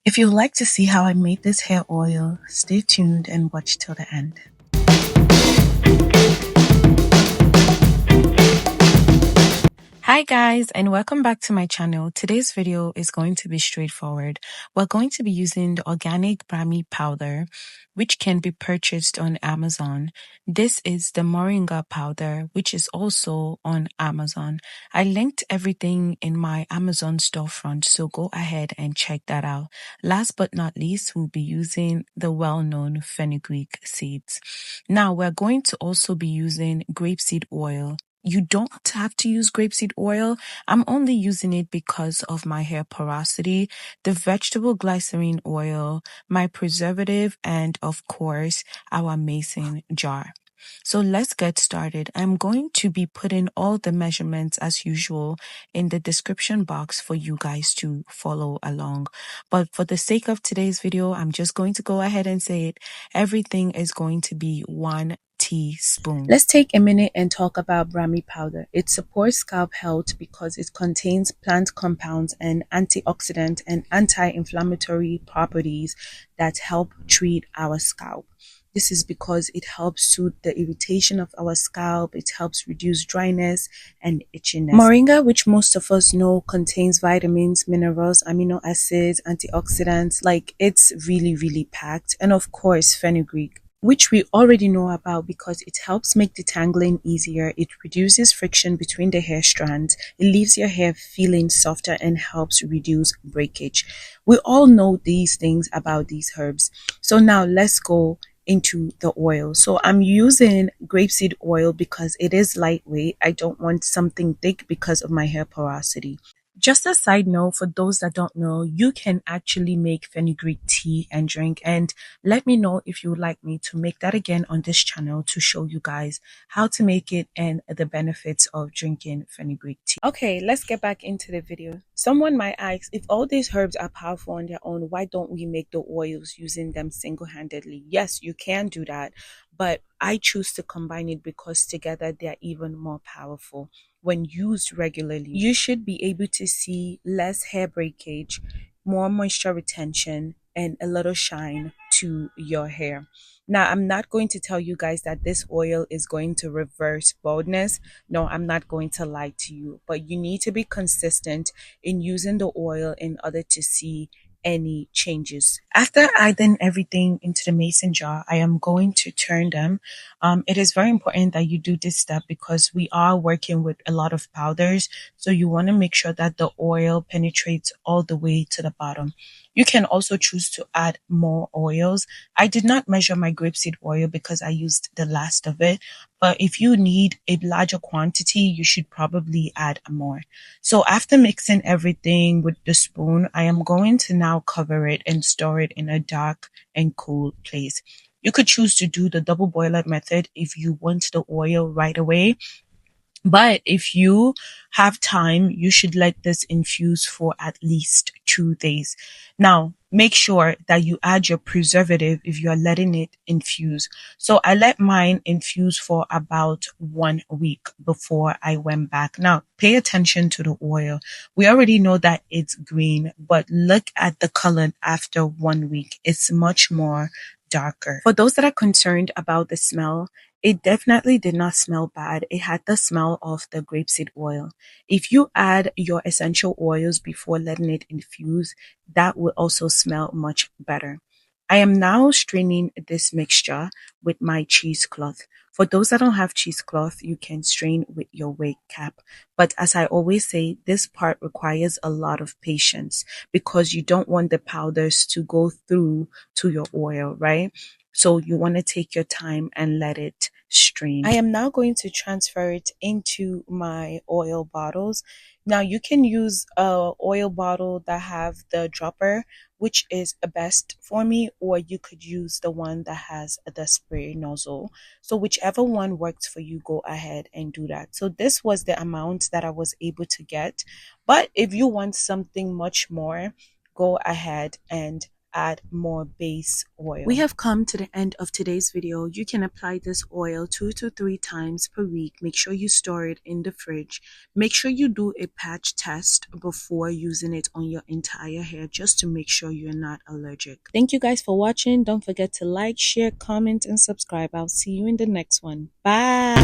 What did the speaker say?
If you'd like to see how I made this hair oil, stay tuned and watch till the end. Hi guys, and welcome back to my channel. Today's video is going to be straightforward. We're going to be using the organic Brahmi powder, which can be purchased on Amazon. This is the Moringa powder, which is also on Amazon. I linked everything in my Amazon storefront, so go ahead and check that out. Last but not least, we'll be using the well-known fenugreek seeds. Now, we're going to also be using grapeseed oil. You don't have to use grapeseed oil. I'm only using it because of my hair porosity, the vegetable glycerin oil, my preservative, and of course, our mason jar. So let's get started. I'm going to be putting all the measurements as usual in the description box for you guys to follow along. But for the sake of today's video, I'm just going to go ahead and say it. Everything is going to be 1 teaspoon. Let's take a minute and talk about Brahmi powder. It supports scalp health because it contains plant compounds and antioxidant and anti-inflammatory properties that help treat our scalp. This is because it helps soothe the irritation of our scalp, it helps reduce dryness and itchiness. Moringa, which most of us know, contains vitamins, minerals, amino acids, antioxidants. Like, it's really packed. And of course, fenugreek, which we already know about because it helps make detangling easier, it reduces friction between the hair strands, it leaves your hair feeling softer and helps reduce breakage. We all know these things about these herbs. So now let's go into the oil. So I'm using grapeseed oil because it is lightweight. I don't want something thick because of my hair porosity. Just a side note, for those that don't know, you can actually make fenugreek tea and drink, and let me know if you would like me to make that again on this channel to show you guys how to make it and the benefits of drinking fenugreek tea. Okay, let's get back into the video. Someone might ask, if all these herbs are powerful on their own, why don't we make the oils using them single-handedly? Yes, you can do that, but I choose to combine it because together they're even more powerful. When used regularly, you should be able to see less hair breakage, more moisture retention, and a little shine to your hair. Now, I'm not going to tell you guys that this oil is going to reverse baldness. No, I'm not going to lie to you, but you need to be consistent in using the oil in order to see any changes. After adding everything into the mason jar, I am going to turn them. It is very important that you do this step because we are working with a lot of powders. So you want to make sure that the oil penetrates all the way to the bottom. You can also choose to add more oils. I did not measure my grapeseed oil because I used the last of it. But if you need a larger quantity, you should probably add more. So after mixing everything with the spoon, I am going to now cover it and store it in a dark and cool place. You could choose to do the double boiler method if you want the oil right away. But if you have time, you should let this infuse for at least 2 days. Now, make sure that you add your preservative if you are letting it infuse. So I let mine infuse for about 1 week before I went back. Now, pay attention to the oil. We already know that it's green, but look at the color after 1 week. It's much more darker. For those that are concerned about the smell, it definitely did not smell bad. It had the smell of the grapeseed oil. If you add your essential oils before letting it infuse, that will also smell much better. I am now straining this mixture with my cheesecloth. For those that don't have cheesecloth, you can strain with your wig cap. But as I always say, this part requires a lot of patience because you don't want the powders to go through to your oil, right? So you want to take your time and let it strain. I am now going to transfer it into my oil bottles. Now you can use a oil bottle that have the dropper, which is the best for me, or you could use the one that has the spray nozzle. So whichever one works for you, go ahead and do that. So this was the amount that I was able to get. But if you want something much more, go ahead and add more base oil. We have come to the end of today's video. You can apply this oil 2 to 3 times per week. Make sure you store it in the fridge. Make sure you do a patch test before using it on your entire hair, just to make sure you're not allergic. Thank you guys for watching. Don't forget to like, share, comment, and subscribe. I'll see you in the next one. Bye.